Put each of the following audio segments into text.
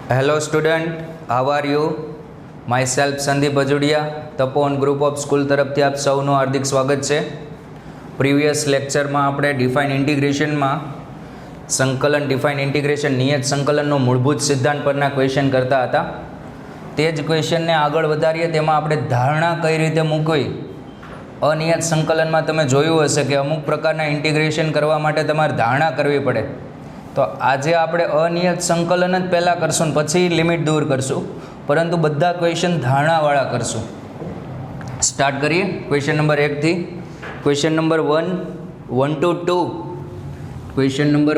Hello student, how are you? Myself Sandeep Ajudia, Tapovan group of school તરફથી આપ સૌનું હાર્દિક સ્વાગત છે. પ્રીવિયસ લેક્ચરમાં આપણે ડિફાઇન ઇન્ટિગ્રેશનમાં સંકલન ડિફાઇન ઇન્ટિગ્રેશન નિયત સંકલનનો મૂળભૂત સિદ્ધાંત પરના ક્વેશ્ચન કરતા હતા. તે જ ક્વેશ્ચનને આગળ વધારીએ તેમાં આપણે ધારણા કઈ રીતે મૂકવી. અનિયત સંકલનમાં તમે જોયું હશે કે અમુક પ્રકારના ઇન્ટિગ્રેશન કરવા માટે તમારે ધારણા કરવી પડે. તો આજે આપણે અનિયત સંકલન જ પહેલાં કરશું પછી લિમિટ દૂર કરશું, પરંતુ બધા ક્વેશ્ચન ધારણાવાળા કરશું. સ્ટાર્ટ કરીએ ક્વેશ્ચન નંબર 1થી. Question number 1 to 2. Question number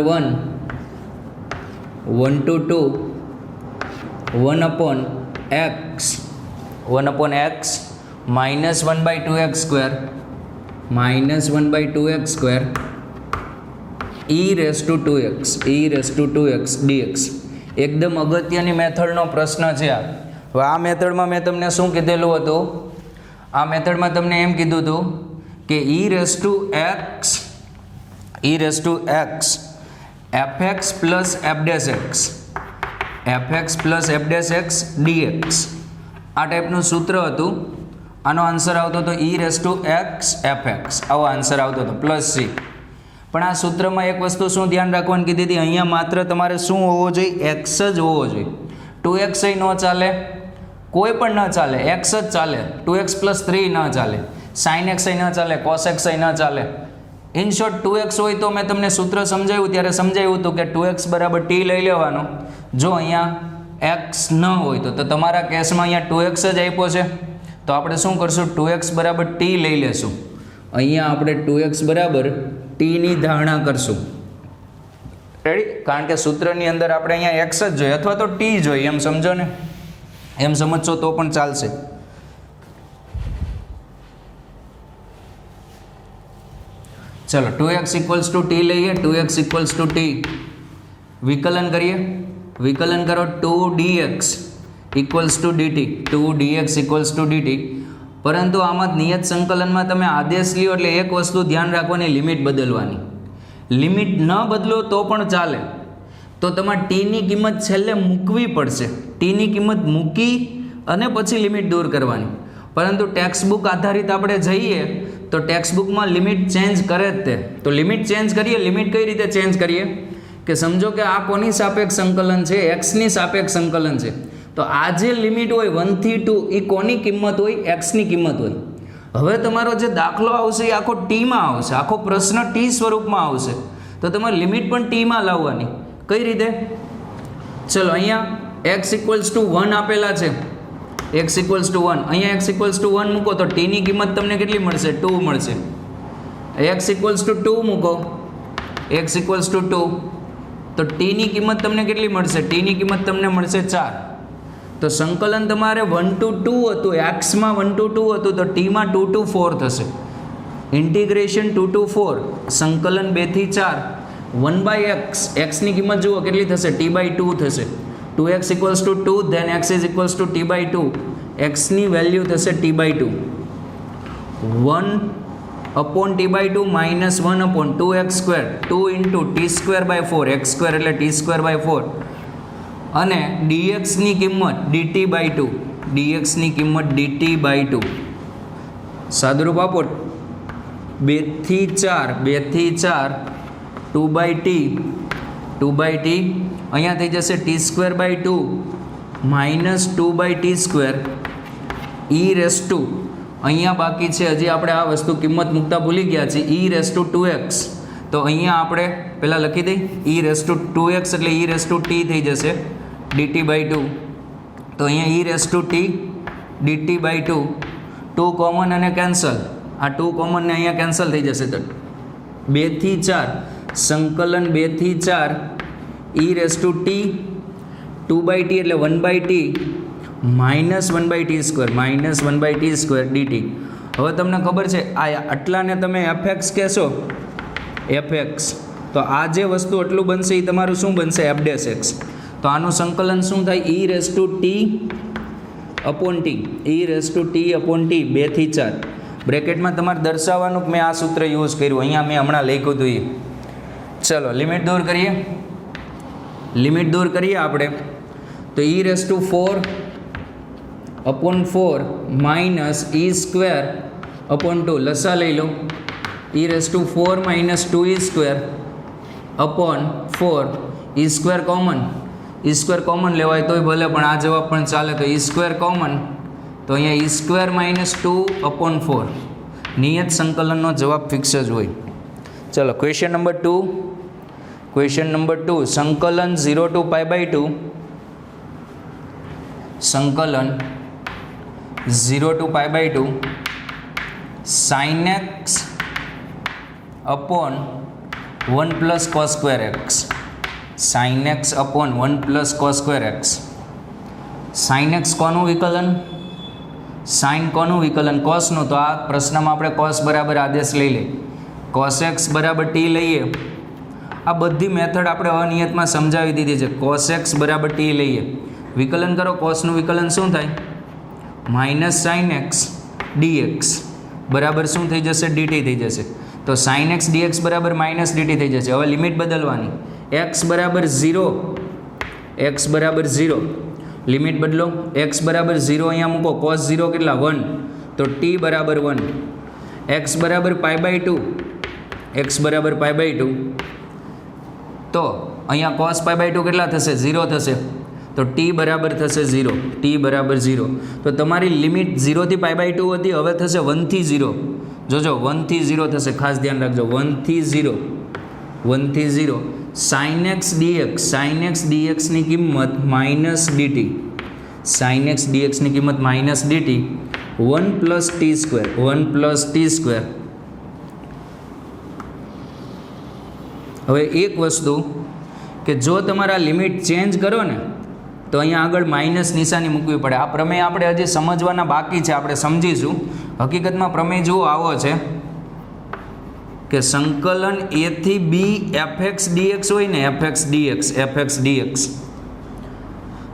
1 to 2. 1 upon x minus 1/2x square e raised to 2x dx. એકદમ અગત્યની મેથડનો પ્રશ્ન છે આ. હવે આ મેથડમાં મેં તમને શું કીધેલું હતું? આ મેથડમાં તમને એમ કીધું હતું કે e raised to x fx plus f dash x dx. આ ટાઈપનું સૂત્ર હતું. આનો આન્સર આવતો હતો e raised to x fx. આવો આન્સર આવતો હતો પ્લસ c. પણ આ સૂત્રમાં એક વસ્તુ શું ધ્યાન રાખવાની કીધી હતી? અહીંયા માત્ર તમારે શું હોવો જોઈએ? એક્સ જ હોવો જોઈએ. 2x ન ચાલે, કોઈ પણ ન ચાલે, એક્સ જ ચાલે. 2x + 3 ન ચાલે, sin x ન ચાલે, cos x ન ચાલે. ઇન શોર્ટ 2x હોય તો મેં તમને સૂત્ર સમજાવ્યું ત્યારે સમજાવ્યું હતું કે 2x = t લઈ લેવાનો. જો અહીંયા x ન હોય તો તમારા કેસમાં અહીંયા 2x જ આપ્યો છે, તો આપણે શું કરશું? 2x = t લઈ લેશું. અહીંયા આપણે 2x = t ની ધારણા કરશું. રેડી? કારણ કે સૂત્રની અંદર આપણે અહીંયા x જ જોઈએ અથવા તો t જોઈએ, એમ સમજો ને. એમ સમજશો તો પણ ચાલશે. ચલો 2x = t લઈએ. 2x = t. વિકલન કરીએ. વિકલન કરો. 2dx = dt. 2dx = dt. પરંતુ આમાં નિયત સંકલનમાં તમે આદેશ લ્યો એટલે એક વસ્તુ ધ્યાન રાખવાની, લિમિટ બદલવાની. લિમિટ ન બદલો તો પણ ચાલે, તો તમારે ટીની કિંમત છેલ્લે મૂકવી પડશે. ટીની કિંમત મૂકી અને પછી લિમિટ દૂર કરવાની. પરંતુ ટેક્સ્ટબુક આધારિત આપણે જઈએ તો ટેક્સ્ટબુકમાં લિમિટ ચેન્જ કરે જ તે. તો લિમિટ ચેન્જ કરીએ. લિમિટ કઈ રીતે ચેન્જ કરીએ? કે સમજો કે આ કોની સાપેક્ષ સંકલન છે? એક્સની સાપેક્ષ સંકલન છે. તો આ જે લિમિટ હોય 1 થી 2 એ કોની કિંમત હોય? એક્સની કિંમત હોય. હવે તમારો જે દાખલો આવશે એ આખો ટીમાં આવશે, આખો પ્રશ્ન ટી સ્વરૂપમાં આવશે. તો તમારે લિમિટ પણ ટીમાં લાવવાની. કઈ રીતે? ચલો અહીંયા x = 1 આપેલા છે. x = 1. અહીંયા x = 1 મૂકો તો ટીની કિંમત તમને કેટલી મળશે? 2 મળશે. x = 2 મૂકો. x = 2 તો ટીની કિંમત તમને કેટલી મળશે? ટીની કિંમત તમને મળશે 4. તો સંકલન તમારે 1 to 2 હતું, એક્સમાં 1 to 2 હતું, તો ટીમાં 2 to 4 થશે. ઇન્ટિગ્રેશન 2 to 4, સંકલન 2 થી 4, 1/x. એક્સની કિંમત જુઓ કેટલી થશે? t/2 થશે. 2x = 2, then x = t/2. એક્સની value થશે t/2. 1 upon t/2 minus 1 upon 2x square, 2 into t²/4, x² એટલે t²/4. અને dx ની કિંમત dt/2. dx ની કિંમત dt/2. સાદુરૂપ આપો. 2 થી 4 2/t. અહીંયા થઈ જશે t²/2 minus 2/t². e raised to, અહીંયા બાકી છે હજી આપણે આ વસ્તુ કિંમત મૂકતા ભૂલી ગયા છે. e raised to 2x. તો અહીંયા આપણે પહેલાં લખી દઈએ e raised to 2x એટલે e raised to t થઈ જશે dt/2. તો અહીંયા e raised to t dt/2. 2 common અને કેન્સલ. આ 2 કોમન ને અહીંયા કેન્સલ થઈ જશે. તો 2 થી 4 સંકલન 2 થી 4 e raised to t 2/t એટલે 1/t minus 1/t² dt. હવે તમને ખબર છે આ આટલાને તમે fx કહેશો, fx. તો આ જે વસ્તુ આટલું બનશે એ તમારું શું બનશે? f dash x. તો આનું સંકલન શું થાય? e raised to t upon t. e raised to t upon t 2 થી 4. બ્રેકેટમાં તમારે દર્શાવવાનું મેં આ સૂત્ર યુઝ કર્યું. અહીંયા મેં હમણાં લખ્યું હતું એ. ચલો લિમિટ દૂર કરીએ. લિમિટ દૂર કરીએ આપણે તો e raise to 4 upon 4 minus e square upon 2 लसा लई लो e raise to 4 minus 2e square upon 4 e square common लेवाय तो भले पण आ जवाब पण चाले तो ई स्क्वेर कॉमन तो अहींया ई स्क्वेर माइनस 2 अपॉन 4 नियत संकलननो जवाब फिक्स ज होय। चलो क्वेश्चन नंबर 2 संकलन 0 टू पाई बाय 2 संकलन 0 to pi by 2 sin x upon 1 plus cos square X sin x upon 1 plus cos square X sin x कोनु विकलन sin कोनु विकलन cos नु तो आ प्रश्न में आपणे cos बराबर आदेश लई ले cos x बराबर t लईए आ बधी मेथड आपणे अनियत में समझावी दीधी छे cos x बराबर t लईए विकलन करो cos नु विकलन शुं थाय माइनस sin x dx बराबर शुं थई जशे dt थई जशे तो sin x dx बराबर माइनस dt थई जशे। हवे लिमिट बदलवानी x बराबर 0 लिमिट बदलो x बराबर 0 अहींया मूको cos 0 केटला 1 तो t बराबर 1 x बराबर पाई बाय 2 तो अहींया cos पाई बाय 2 केटला थशे 0 थशे तो t बराबर थशे 0 तो तमारी लिमिट 0 थी पाई बाय 2 हती हवे थशे 1 थी 0 जोजो 1 थी 0 थशे खास ध्यान राखजो 1 थी 0 sin x dx नी किंमत minus dt sin x dx नी किंमत minus dt 1 plus t square हवे एक वस्तु के जो तमारा लिमिट चेन्ज करो ने तो अहींया आगळ माइनस निशानी मूकवी पड़े। आ प्रमेय आपणे हजी समजवाना बाकी छे आपणे समजीशुं। हकीकतमां प्रमेय जो आवो छे कि संकलन ए थी बी fx dx होय ने fx dx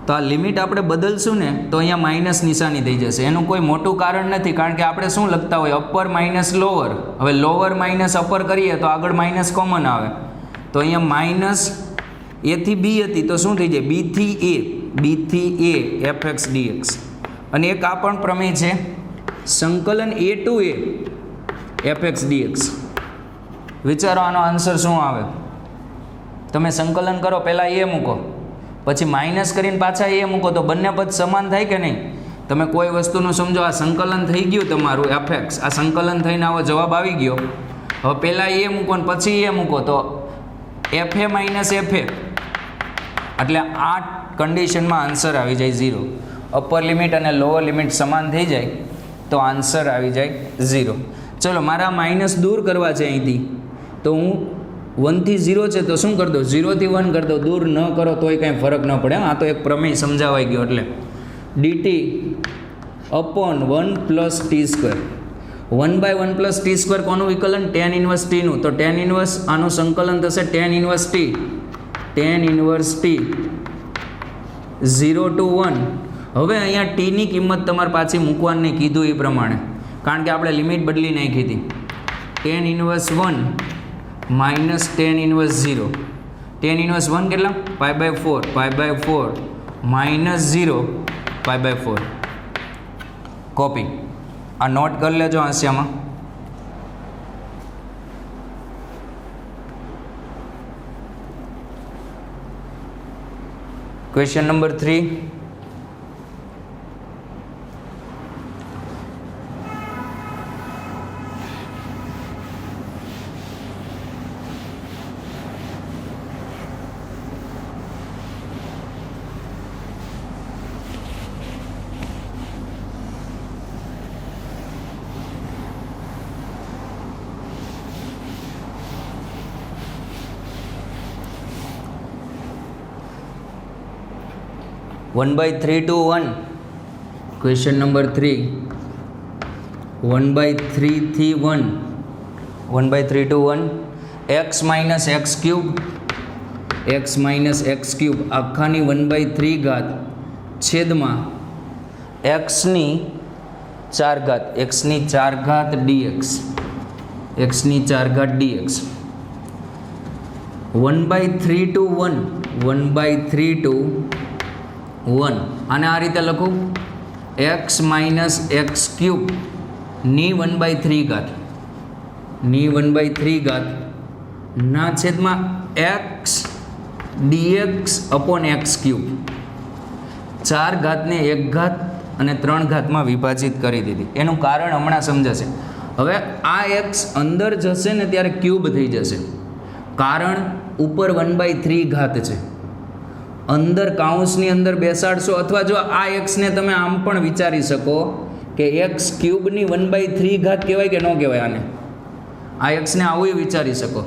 तो आ लिमिट आपणे बदलशुं ने तो अहींया माइनस निशानी थई जशे। एनुं कोई मोटुं कारण नथी कारण के आपणे शुं लखता होय अपर माइनस लोअर। हवे लोअर माइनस अपर करीए तो आगळ माइनस कॉमन आवे तो अहींया माइनस ए थी बी हती तो शुं थई जाय बी थी ए fx dx अने एक आ पण प्रमेय छे संकलन ए टू ए fx dx। विचारो आनो आंसर शुं आवे तमे संकलन करो पहला ए मूको पछी माइनस करीने पाछा ए मूको तो बंने पद समान थाय के नहीं। तमे कोई वस्तुनुं समजो आ संकलन थई गयुं तमारुं fx आ संकलन थईने आवो जवाब आवी गयो। हवे पहला ए मूको ने पछी ए मूको तो fa माइनस fa એટલે આ કન્ડિશનમાં આન્સર આવી જાય 0 અપર લિમિટ અને લોઅર લિમિટ સમાન થઈ જાય તો આન્સર આવી જાય 0। ચલો મારા માઇનસ દૂર કરવા છે અહીંથી તો હું 1 થી 0 છે તો શું કરી દો 0 થી 1 કરી દો દૂર ન કરો તોય કાંઈ ફરક ન પડે। આ તો એક પ્રમેય સમજાવાઈ ગયો એટલે dt upon 1 plus t square 1 by 1 plus t square कोનું વિકલન tan ઇન્વર્સ t નું તો tan ઇન્વર્સ આનું સંકલન થશે tan ઇન્વર્સ t 0 to 1। હવે અહીંયા t ની કિંમત તમારે પાછી મૂકવાની કીધું એ પ્રમાણે કારણ કે આપણે લિમિટ બદલી નાખી હતી tan inverse 1 minus tan inverse 0 tan inverse 1 કેટલા pi by 4 minus 0 pi by 4 copy આ નોટ કરી લેજો હાંસિયામાં। Question number 3 1/3 to 1 question number 3 1/3 थी 1 1/3 to 1 x minus x cube आखानी 1/3 घात छेद में x नी 4 घात dx 1/3 to 1 1/3 to 1 આને આ રીતે લખું x માઇનસ એક્સ ક્યુબ ની 1/3 ઘાત ની 1/3 ઘાત ના છેદમાં x dx upon x cube 4 ઘાતને 1 ઘાત અને 3 ઘાતમાં વિભાજિત કરી દીધી. એનું કારણ હમણાં સમજાશે. હવે આ x અંદર જશે ને ત્યારે ક્યુબ થઈ જશે, કારણ ઉપર 1/3 ઘાત છે. અંદર કાઉન્સની અંદર બેસાડશો, અથવા જો આ એક્સને તમે આમ પણ વિચારી શકો કે એક્સ ક્યુબની 1/3 ઘાત કહેવાય કે ન કહેવાય. આને આ એક્સને આવું વિચારી શકો.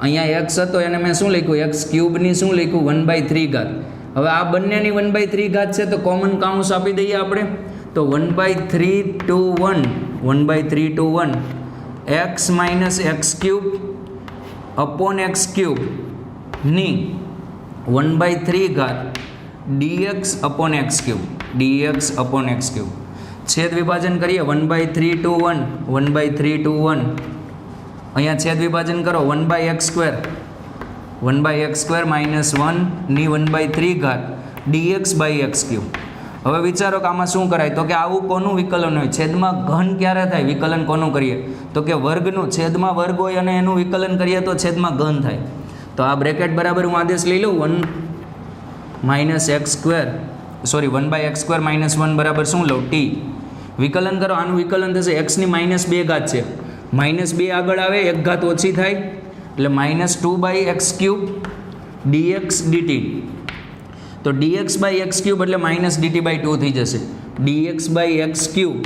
અહીંયા એક્સ હતો એને મેં શું લખ્યું, એક્સ ક્યુબની શું લખ્યું 1/3 ઘાત. હવે આ બંનેની 1/3 ઘાત છે તો કોમન કાઉન્સ આપી દઈએ આપણે. તો 1/3 to 1 1/3 to 1 x minus x cube upon x cube ની 1/3 ઘાત dx upon x cube dx upon x cube. છેદ વિભાજન કરીએ 1/3 to 1 1/3 to 1 અહીંયા છેદ વિભાજન કરો 1/x² માઇનસ 1 ની 1/3 ઘાત dx બાય એક્સ ક્યુબ. હવે વિચારો કે આમાં શું કરાય, તો કે આવું કોનું વિકલન હોય, છેદમાં ઘન ક્યારે થાય, વિકલન કોનું કરીએ તો કે વર્ગનું. છેદમાં વર્ગ હોય અને એનું વિકલન કરીએ તો છેદમાં ઘન થાય. તો આ બ્રેકેટ બરાબર હું આદેશ લઈ લઉં 1/x² માઇનસ 1 બરાબર શું લઉં t. વિકલન કરો, આનું વિકલન થશે એક્સની -2 ઘાત છે, -2 આગળ આવે 1 ઘાત ઓછી થાય એટલે -2/x³ dx dt. તો dx બાય એક્સ ક્યુબ એટલે -dt/2 થઈ જશે. dx બાય એક્સ ક્યુબ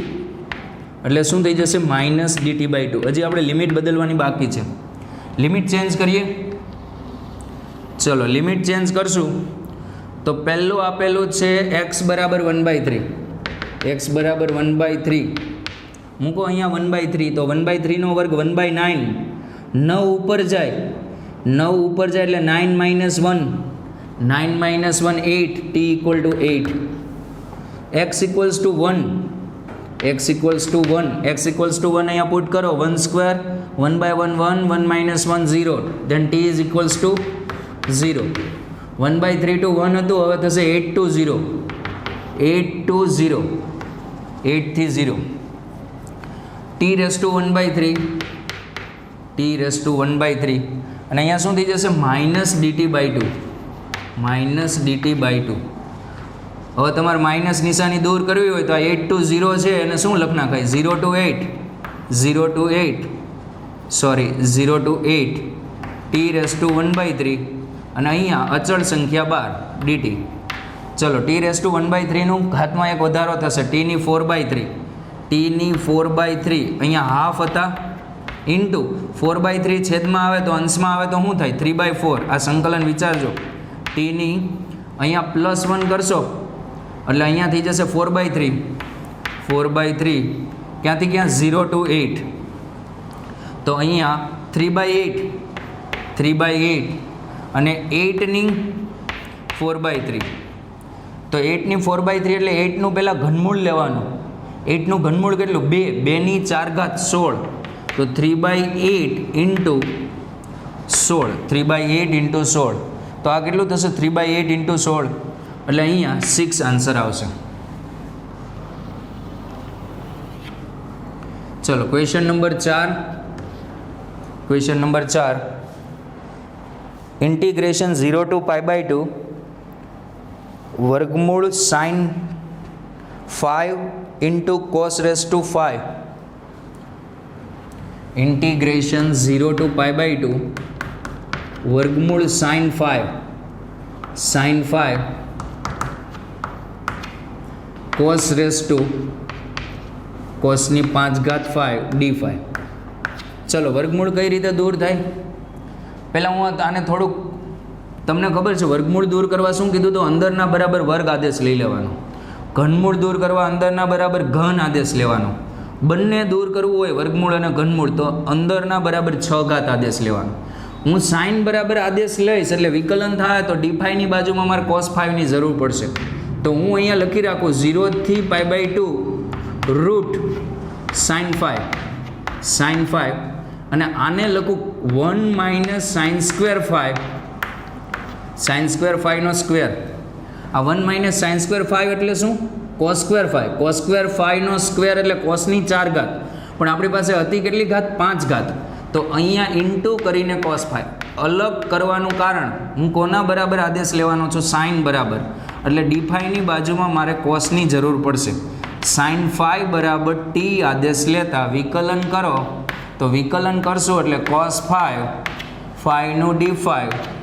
એટલે શું થઈ જશે, -dt/2. હજી આપણે લિમિટ બદલવાની બાકી છે. લિમિટ ચેન્જ કરીએ. ચલો લિમિટ ચેન્જ કરશું તો પહેલું આપેલું છે x બરાબર 1/3, x બરાબર 1/3 મૂકો અહીંયા 1/3, તો 1/3 નો વર્ગ 1/9. 9 ઉપર જાય, 9 ઉપર જાય એટલે 9 - 1 9 - 1 8 t = 8. x = 1 x = 1 અહીંયા પુટ કરો 1² 1/1 1 1 - 1 0 then t is equals to 0. 1/3 to 1 હતું, હવે થશે 8 to 0 8 to 0 8 થી 0 t raised to 1/3 t raised to 1/3 અને અહીંયા શું થઈ જશે -dt/2 -dt/2. હવે તમારે માઇનસ નિશાની દૂર કરવી હોય તો આ 8 to 0 છે અને શું લખ નાખાય 0 to 8 t raised to 1/3 અને અહીંયા અચળ સંખ્યા 12 dt. ચલો t raised to 1/3 નું ઘાતમાં એક વધારો થશે t ની 4/3 અહીંયા હાફ હતા ઇન્ટુ 4/3 છેદમાં આવે તો અંશમાં આવે તો શું થાય 3/4. આ સંકલન વિચારજો. t ની અહીંયા +1 કરશો એટલે અહીંયા થઈ જશે 4/3 ક્યાંથી ક્યાં 0 to 8 તો અહીંયા 3/8 અને 8 ની 4/3 તો 8 ની 4/3 એટલે 8 નું પહેલાં ઘનમૂળ લેવાનું. 8 નું ઘનમૂળ કેટલું 2 2 ની 4 ઘાત 16 તો 3/8 ઇન્ટુ 16 3/8 ઇન્ટુ 16 તો આ કેટલું થશે 3/8 ઇન્ટુ 16 એટલે અહીંયા 6 આન્સર આવશે. ચલો ક્વેશ્ચન નંબર 4 ઇન્ટિગ્રેશન 0 to π/2 વર્ગમૂળ sin 5 into cos raised to 5 integration 0 to π/2 વર્ગમૂળ sin 5 cos raised to cos ની 5 ઘાત 5 d5. ચલો વર્ગમૂળ કઈ રીતે દૂર થાય પહેલાં હું આને થોડુંક તમને ખબર છે વર્ગમૂળ દૂર કરવા શું કીધું તો અંદરના બરાબર વર્ગ આદેશ લઈ લેવાનો. ઘનમૂળ દૂર કરવા અંદરના બરાબર ઘન આદેશ લેવાનો. બંને દૂર કરવું હોય વર્ગમૂળ અને ઘનમૂળ તો અંદરના બરાબર 6 ઘાત આદેશ લેવાનો. હું સાઇન બરાબર આદેશ લઈશ એટલે વિકલન થાય તો d5 ની બાજુમાં મારે cos 5 ની જરૂર પડશે. તો હું અહીંયા લખી રાખું 0 થી π/2 રૂટ sin 5 અને આને લખું 1 - sin² 5 નો સ્ક્વેર આ 1 માઇનસ સાઇન સ્ક્વેર 5 એટલે શું? Cos square 5. કોસ સ્ક્વેર 5 નો સ્ક્વેર એટલે કોસની 4 ઘાત. પણ આપણી પાસે હતી કેટલી ઘાત? 5 ઘાત. તો અહીંયા ઇન્ટુ કરીને કોસ 5. અલગ કરવાનું કારણ હું કોના બરાબર આદેશ લેવાનો છું? સાઇન બરાબર. એટલે d5ની બાજુમાં મારે કોસની જરૂર પડશે. સાઇન 5 બરાબર ટી આદેશ લેતા વિકલન કરો તો વિકલન કરશો એટલે કોસ 5 5નું d5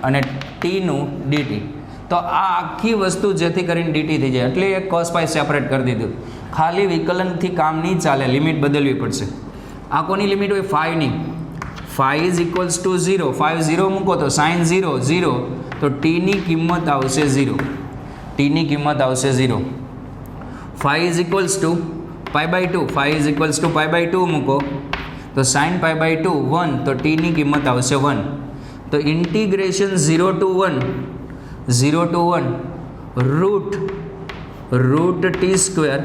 અને ટીનું dt. તો આ આખી વસ્તુ જેથી કરીને dt થઈ જાય એટલે એક કોસ 5 સેપરેટ કરી દીધું. ખાલી વિકલનથી કામ નહીં ચાલે, લિમિટ બદલવી પડશે. આ કોની લિમિટ હોય? 5ની. 5 ઇઝ ઇક્વલ્સ ટુ 0. 5 0 મૂકો તો સાઇન 0 0, તો ટીની કિંમત આવશે 0. ટીની કિંમત આવશે 0. 5 is equals to pi by 2. 5 is equals to pi by 2 મૂકો તો સાઇન પાઈ બાય 2 1, તો ટીની કિંમત આવશે 1. તો integration 0 to 1 root T square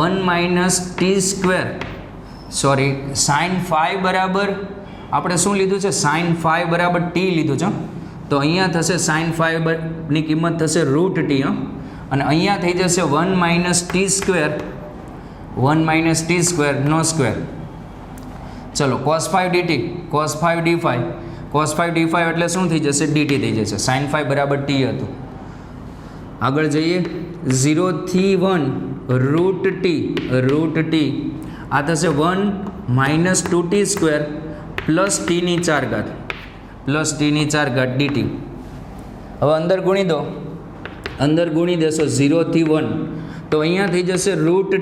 1 minus T square sorry sine 5 બરાબર આપણે શું લીધું છે? સાઇન 5 બરાબર ટી લીધું છે. તો અહીંયા થશે સાઇન 5ની કિંમત થશે રૂટ ટી. અને અહીંયા થઈ જશે 1 minus T square 1 minus T square નો સ્ક્વેર. ચલો cos 5 dt cos 5 d5 cos 5 d5 એટલે શું થઈ જશે? dt થઈ જશે. સાઇન 5 બરાબર ટી હતું. આગળ જઈએ 0 થી 1 રૂટ ટી આ થશે 1 માઇનસ 2t સ્ક્વેર પ્લસ ટીની 4 ઘાત dt. હવે અંદર ગુણી દેશો 0 થી 1, તો અહીંયા થઈ જશે રૂટ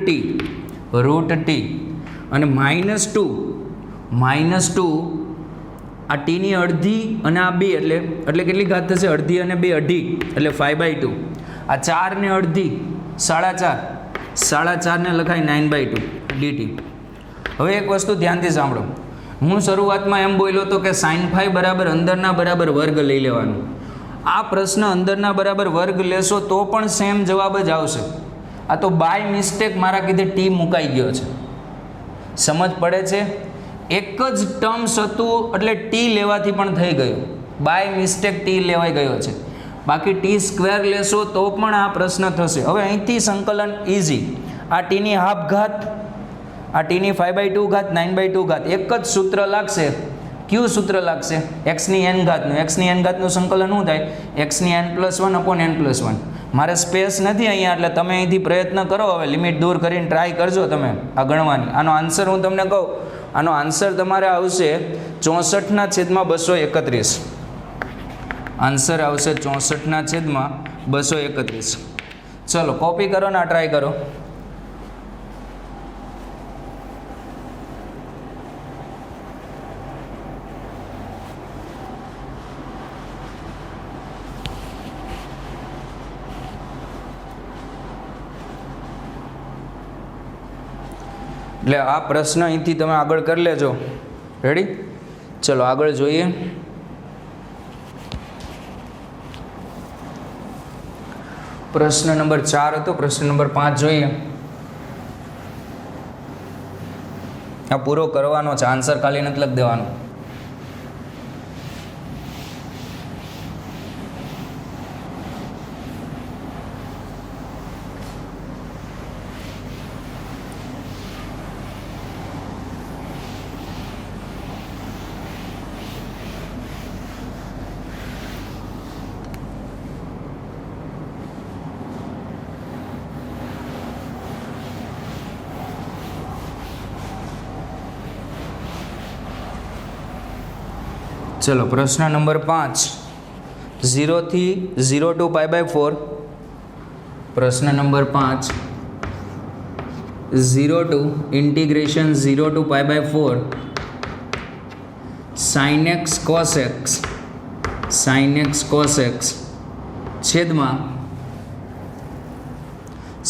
ટી અને માઇનસ 2 આ ટીની અડધી અને આ 2 એટલે કેટલી ઘાત થશે? અડધી અને 2 અઢી એટલે 5/2. આ 4 ને અડધી 4.5 ને લખાય 9/2 dt. હવે એક વસ્તુ ધ્યાનથી સાંભળો. હું શરૂઆતમાં એમ બોલ્યો હતો કે સાઇન 5 બરાબર અંદરના બરાબર વર્ગ લઈ લેવાનું. આ પ્રશ્ન અંદરના બરાબર વર્ગ લેશો તો પણ સેમ જવાબ જ આવશે. આ તો બાય મિસ્ટેક મારા કીધે ટી મુકાઈ ગયો છે. સમજ પડે છે? એક જ ટર્મ્સ હતું એટલે ટી લેવાથી પણ થઈ ગયું. બાય મિસ્ટેક ટી લેવાઈ ગયો છે. બાકી ટી સ્ક્વેર લેશો તો પણ આ પ્રશ્ન થશે. હવે અહીંથી સંકલન ઇઝી. આ ટીની હાફ ઘાત, આ ટીની 5/2 ઘાત 9/2 ઘાત એક જ સૂત્ર લાગશે. કયું સૂત્ર લાગશે? એક્સની એન ઘાતનું. એક્સની એન ઘાતનું સંકલન શું થાય? એક્સની n+1/n+1. મારે સ્પેસ નથી અહીંયા એટલે તમે અહીંથી પ્રયત્ન કરો. હવે લિમિટ દૂર કરીને ટ્રાય કરજો તમે આ ગણવાની. આનો આન્સર હું તમને કહું, આનો આન્સર તમારે આવશે 64/231. આન્સર આવશે 64/231. ચલો કોપી કરો ને આ ટ્રાય કરો. એટલે આ પ્રશ્ન અહીંથી તમે આગળ કરી લેજો. રેડી? ચલો આગળ જોઈએ. પ્રશ્ન નંબર 4 હતો. પ્રશ્ન નંબર 5 જોઈએ. આ પૂરો કરવાનો છે, આન્સર ખાલી નથી લખી દેવાનો. चलो प्रश्न नंबर 5 0 થી 0 to π/4. प्रश्न number 5 0 to integration 0 to π/4 sin x cos x छेदमा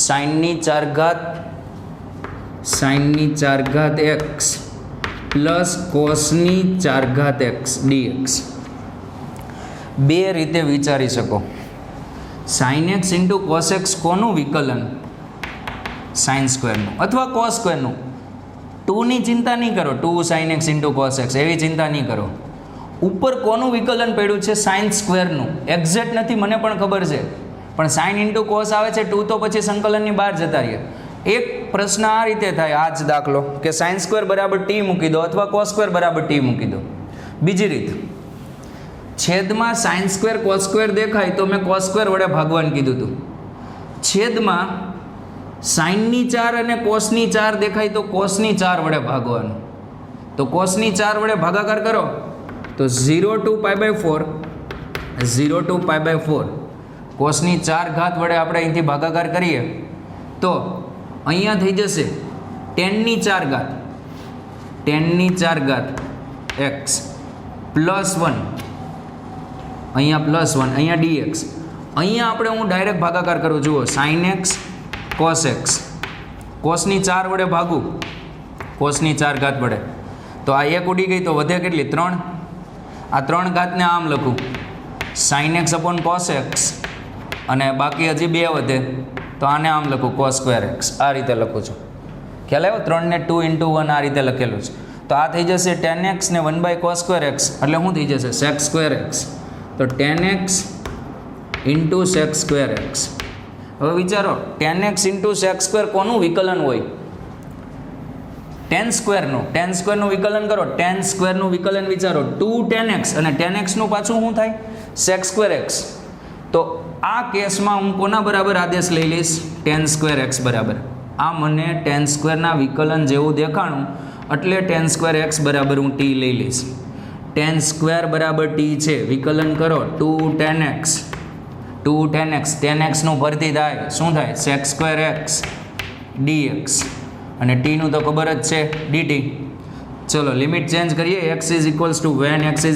sin ની 4 ઘાત x प्लस कोसनी 4 घात x dx. बे रीते विचारी सको. sin x into cos x कोनु विकलन? sin स्क्वेर अथवा cos स्क्वेर. 2 ની चिंता नहीं करो. 2 sin x into cos x एवी चिंता नहीं करो. ऊपर कोनु विकलन पड्યું છે? sin square. एक्जेक्ट नहीं, मने पण खबर है પણ સાઇન ઇન્ટુ કોસ આવે છે 2 તો પછી સંકલનની બહાર જતા રહીએ. એક પ્રશ્ન આ રીતે થાય, આ જ દાખલો કે સાઇન સ્ક્વેર બરાબર ટી મૂકી દો અથવા કોસ સ્ક્વેર બરાબર ટી મૂકી દો. બીજી રીત, છેદમાં સાઇન સ્ક્વેર કોસ સ્ક્વેર દેખાય તો મેં કોસ સ્ક્વેર વડે ભાગવાનું કીધું હતું. છેદમાં સાઇનની 4 અને કોસની 4 દેખાય તો કોસની 4 વડે ભાગવાનું. તો કોસની 4 વડે ભાગાકાર કરો તો 0 to π/4, 0 to π/4 કોસની 4 ઘાત વડે આપણે અહીંથી ભાગાકાર કરીએ તો અહીંયા થઈ જશે 10ની 4 ઘાત, 10ની 4 ઘાત x +1, અહીંયા +1, અહીંયા dx. અહીંયા આપણે હું ડાયરેક્ટ ભાગાકાર કરું, જુઓ sin x cos x, કોસની 4 વડે ભાગું, કોસની 4 ઘાત વડે તો આ 1 ઉડી ગઈ તો વધે કેટલી 3. આ 3 ઘાતને આમ લખું sin x / cos x અને બાકી હજી 2 વધે તો આને આમ લખું cos square x. આ રીતે લખું છું, ખ્યાલ આવ્યો? 3 ને 2 × 1 આ રીતે લખેલું છે. તો આ થઈ જશે 10x ને 1/cos square x એટલે શું થઈ જશે sec square x. તો 10x × sec square x. હવે વિચારો 10x × sec square કોનું વિકલન હોય? 10 સ્ક્વેરનું. 10 સ્ક્વેરનું વિકલન કરો, 10 સ્ક્વેરનું વિકલન વિચારો 2 10x અને 10x નું પાછું શું થાય sec square x. તો આ કેસમાં હું કોના બરાબર આદેશ લઈ લઈશ? 10 સ્ક્વેર x બરાબર. આ મને 10 સ્ક્વેરના વિકલન જેવું દેખાણું એટલે 10 સ્ક્વેર x બરાબર હું t લઈ લઈશ. 10 સ્ક્વેર બરાબર t છે, વિકલન કરો 2 10x, 2 10x, 10x નું ભરતી થાય શું થાય sec square x dx અને t નું તો ખબર જ છે dt. ચલો લિમિટ ચેન્જ કરીએ. x when x =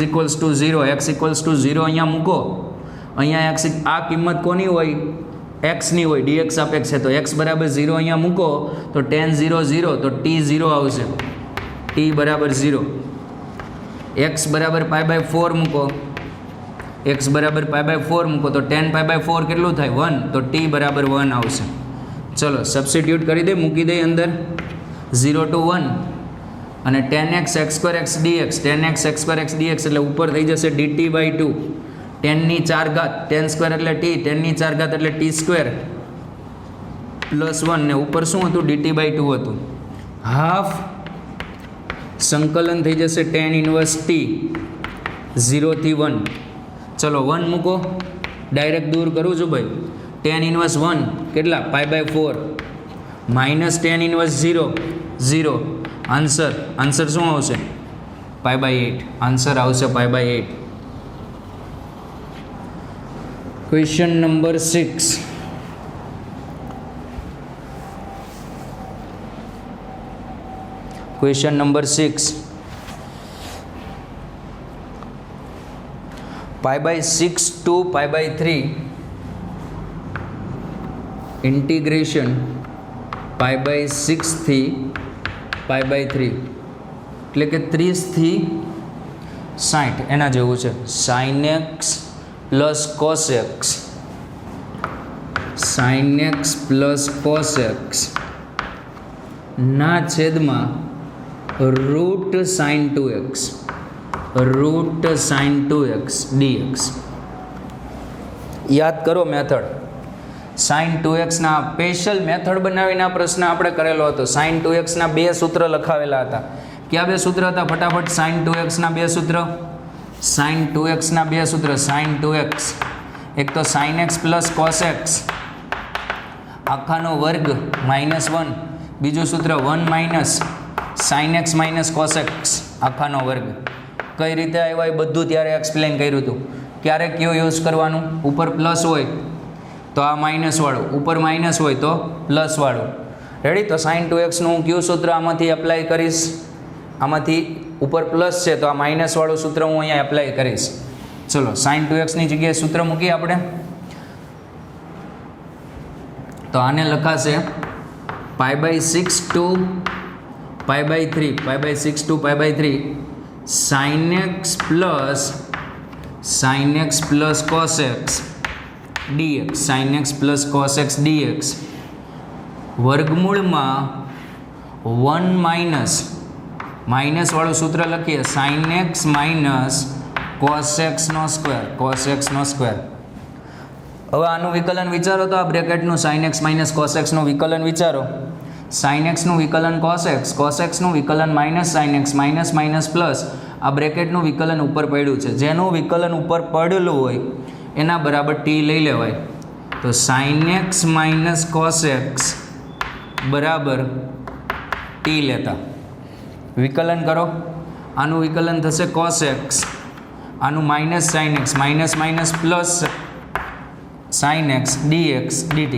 0, x = 0 અહીંયા મૂકો. અહીંયા x આ કિંમત કોની હોય? x ની હોય, dx સાપેક્ષ છે તો x બરાબર 0 અહીંયા મૂકો તો tan 0 0 તો t 0 આવશે, t બરાબર 0. x બરાબર π/4 મૂકો, x બરાબર π/4 મૂકો તો tan π/4 કેટલું થાય 1 તો t બરાબર 1 આવશે. ચલો સબસ્ટિટ્યુટ કરી દે, મૂકી દે અંદર 0 to 1 અને tan x x² x dx, tan x x² x dx એટલે ઉપર થઈ જશે dt/2, 10ની 4 ઘાત, 10 સ્ક્વેર એટલે t, 10ની 4 ઘાત એટલે t સ્ક્વેર +1 ને ઉપર શું હતું dt/2 હતું. હાફ સંકલન થઈ જશે tan ઇન્વર્સ t 0 થી 1. ચલો 1 મૂકો, ડાયરેક્ટ દૂર કરું છું ભાઈ. tan ઇન્વર્સ 1 કેટલા π/4 માઇનસ tan ઇન્વર્સ 0 0. આન્સર શું આવશે π/8. આન્સર આવશે π/8. Question number 6. Question number 6. π/6 to π/3 integration π/6 થી π/3 એટલે કે 30 થી 60 એના જેવું છે. sin x plus cos x, sin x plus cos x ના છેદમાં root sin 2x, root sin 2x dx. યાદ કરો મેથડ. sin 2x ના સ્પેશિયલ મેથડ બનાવીને આ પ્રશ્ન આપણે કરેલો હતો. sin 2x ના 2 સૂત્ર લખાવેલા હતા. કયા 2 સૂત્ર હતા? ફટાફટ sin 2x ના 2 સૂત્ર. sin 2x ના 2 સૂત્ર. sin 2x એક તો sin x plus cos x આખાનો વર્ગ -1, બીજું સૂત્ર 1 minus sin x minus cos x આખાનો વર્ગ. કઈ રીતે આવ્યા એ બધું ત્યારે એક્સપ્લેન કર્યું હતું. ક્યારે કયો યુઝ કરવાનું? ઉપર પ્લસ હોય તો આ માઇનસ વાળું, ઉપર માઇનસ હોય તો પ્લસ વાળું. રેડી? તો sin 2x નું હું કયું સૂત્ર આમાંથી એપ્લાય કરીશ? આમાંથી ઉપર પ્લસ છે તો આ માઇનસ વાળું સૂત્ર હું અહીંયા એપ્લાય કરીશ. ચલો sin 2x ની જગ્યાએ સૂત્ર મૂકીએ આપણે. તો આને લખાશે π/6 to π/3, π/6 to π/3 sin x plus cos x dx, sin x plus cos x dx વર્ગમૂળમાં 1 માઇનસ વાળું સૂત્ર લખીએ sin x minus cos x નો સ્ક્વેર, cos x નો સ્ક્વેર. હવે આનું વિકલન વિચારો તો આ બ્રેકેટનું sin x minus cos x નું વિકલન વિચારો. sin x નું વિકલન cos x નું વિકલન minus sin x minus minus plus આ બ્રેકેટનું વિકલન ઉપર પડ્યું છે. જેનું વિકલન ઉપર પડેલું હોય એના બરાબર t લઈ લેવાય. તો sin x minus cos x બરાબર t લેતા વિકલન કરો. આનું વિકલન થશે cos x, આનું minus sin x minus minus plus sin x dx dt.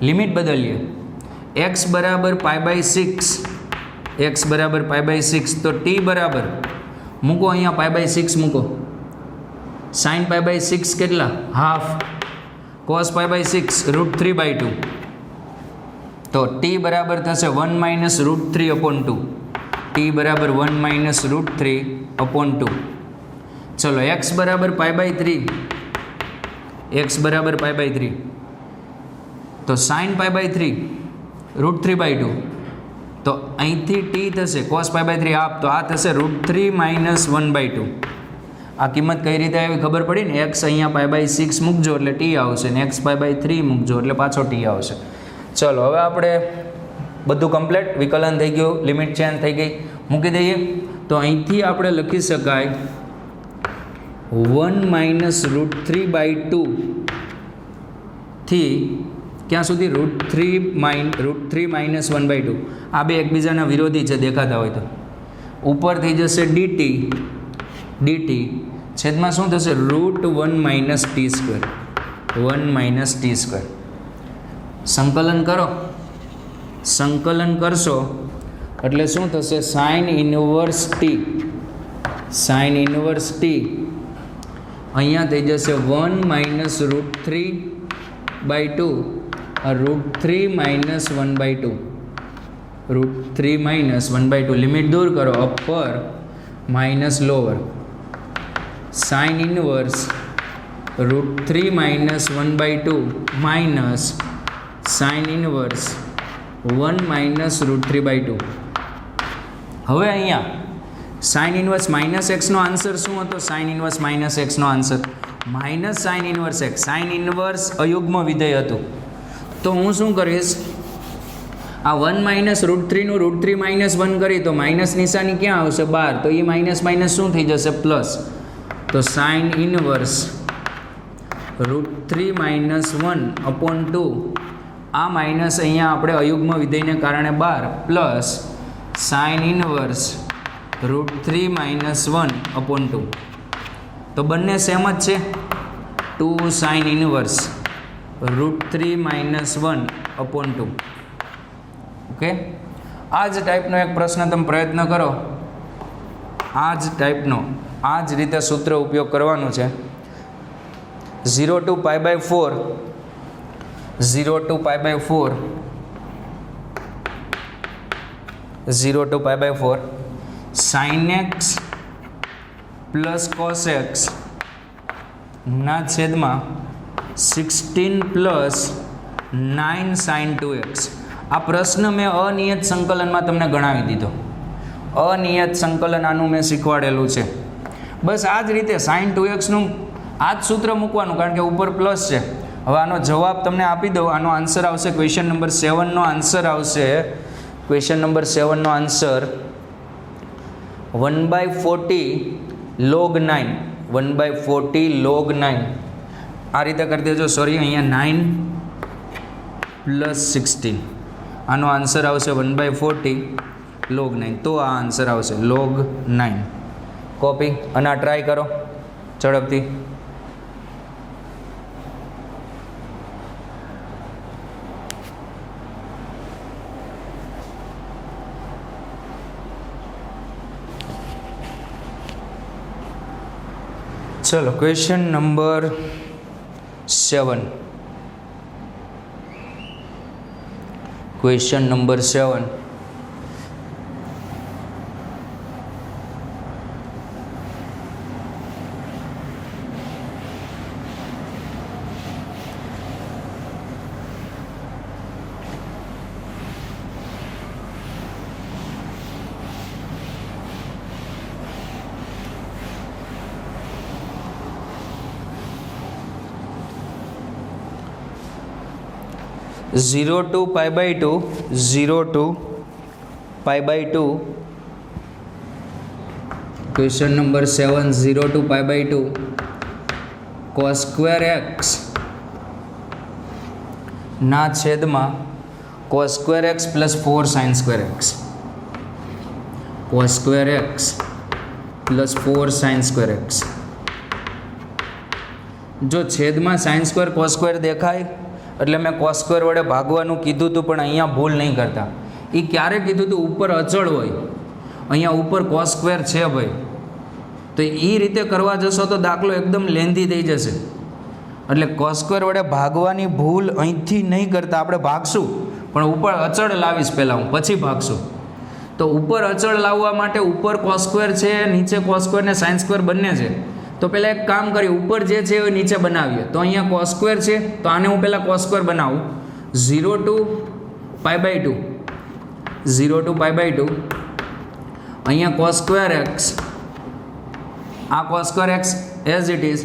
Limit બદલીએ. x બરાબર π/6, x બરાબર π/6 તો t બરાબર મૂકો અહીંયા π/6 મૂકો. sin π/6 કેટલા? હાફ. cos π/6 √3/2 તો t બરાબર થશે 1 માઇનસ √3/2. t બરાબર 1 માઇનસ √3/2. ચલો x બરાબર π/3, x બરાબર π/3 તો sin π/3 √3/2 તો અહીંથી t થશે cos π/3 આપ તો આ થશે √3 માઇનસ 1/2. આ કિંમત કઈ રીતે આવી ખબર પડી ને? x અહીંયા π/6 મૂકજો એટલે t આવશે ને x π/3 મૂકજો એટલે પાછો t આવશે. ચલો હવે આપણે બધું કમ્પ્લીટ, વિકલન થઈ ગયું, લિમિટ ચેન્જ થઈ ગઈ, મૂકી દઈએ. તો અહીંથી આપણે લખી શકાય 1 માઇનસ √3/2 થી ક્યાં સુધી? √3 માઇનસ 1/2. આ બે એકબીજાના વિરોધી છે દેખાતા હોય તો. ઉપર થઈ જશે dt છેદમાં શું થશે? √1 માઇનસ t². 1 minus t². સંકલન કરો. સંકલન કરશો એટલે શું થશે? sin inverse t. sin inverse t અહીંયા થઈ જશે 1 માઇનસ √3/2 √3 માઇનસ 1/2. √3 માઇનસ 1/2 લિમિટ દૂર કરો. Upper minus lower. sin inverse √3 minus 1/2 minus sin inverse 1 minus √3/2. હવે અહીંયા sin ઇન્વર્સ માઇનસ એક્સનો આન્સર શું હતો? sin ઇન્વર્સ માઇનસ એક્સનો answer minus sin inverse x. sin inverse અયુગ્મ વિધેય હતું. તો હું શું કરીશ? આ 1 માઇનસ √3 નું √3 માઇનસ 1 કરી તો માઇનસ નિશાની ક્યાં આવશે? 12. તો એ માઇનસ માઇનસ શું થઈ જશે? પ્લસ. તો sin ઇન્વર્સ √3 માઇનસ 1/2 આ માઇનસ અહીંયા આપણે અયુગ્મ વિધેયને કારણે 12 પ્લસ sin ઇન્વર્સ √3 માઇનસ 1/2. તો બંને સેમ જ છે. 2 sin ઇન્વર્સ √3 માઇનસ 1/2. ઓકે, આ જ ટાઈપનો એક પ્રશ્ન તમે પ્રયત્ન કરો. આ જ ટાઈપનો આ જ રીતે સૂત્ર ઉપયોગ કરવાનું છે. 0 to π/4 0 to π/4 0 to π/4 sin x plus cos x ના છેદમાં 16 પ્લસ 9 sin 2x. આ પ્રશ્ન મેં અનિયત સંકલનમાં તમને ગણાવી દીધો. અનિયત સંકલન આનું મેં શીખવાડેલું છે. બસ આ જ રીતે sin 2xનું આ જ સૂત્ર મૂકવાનું, કારણ કે ઉપર પ્લસ છે. હવે આનો જવાબ તમને આપી દઉં. આનો આન્સર આવશે ક્વેશ્ચન નંબર 7નો આન્સર આવશે. ક્વેશ્ચન નંબર 7નો આન્સર 1/40 log 9. 1/40 log 9 આ રીતે કરી દેજો. સોરી, અહીંયા 9 પ્લસ 16. આનો આન્સર આવશે 1/40 log 9. તો આ આન્સર આવશે log 9. કોપી અને આ ટ્રાય કરો ઝડપથી. ચલો question number 7. Question number 7. 0 to pi by 2, 0 to pi by 2, question number 7, 0 to pi by 2 cos square x ના છેદમાં cos square x plus 4 sin square x, cos square x plus 4 sin square x. જો છેદમાં sin square cos square દેખાય એટલે મેં cos square વડે ભાગવાનું કીધું હતું, પણ અહીંયા ભૂલ નહીં કરતા. એ ક્યારે કીધું હતું? ઉપર અચળ હોય. અહીંયા ઉપર cos square છે ભાઈ, તો એ રીતે કરવા જશો તો દાખલો એકદમ લેન્ધી થઈ જશે. એટલે cos square વડે ભાગવાની ભૂલ અહીંથી નહીં કરતા. આપણે ભાગશું પણ ઉપર અચળ લાવીશ પહેલાં હું, પછી ભાગશું. તો ઉપર અચળ લાવવા માટે ઉપર cos square છે, નીચે cos square ને sin square બંને છે. તો પહેલાં એક કામ કરીએ, ઉપર જે છે એ નીચે બનાવીએ. તો અહીંયા cos square છે, તો આને હું પહેલાં cos square બનાવું. 0 to pi by 2, 0 to pi by 2, અહીંયા cos square x, આ cos square x as it is,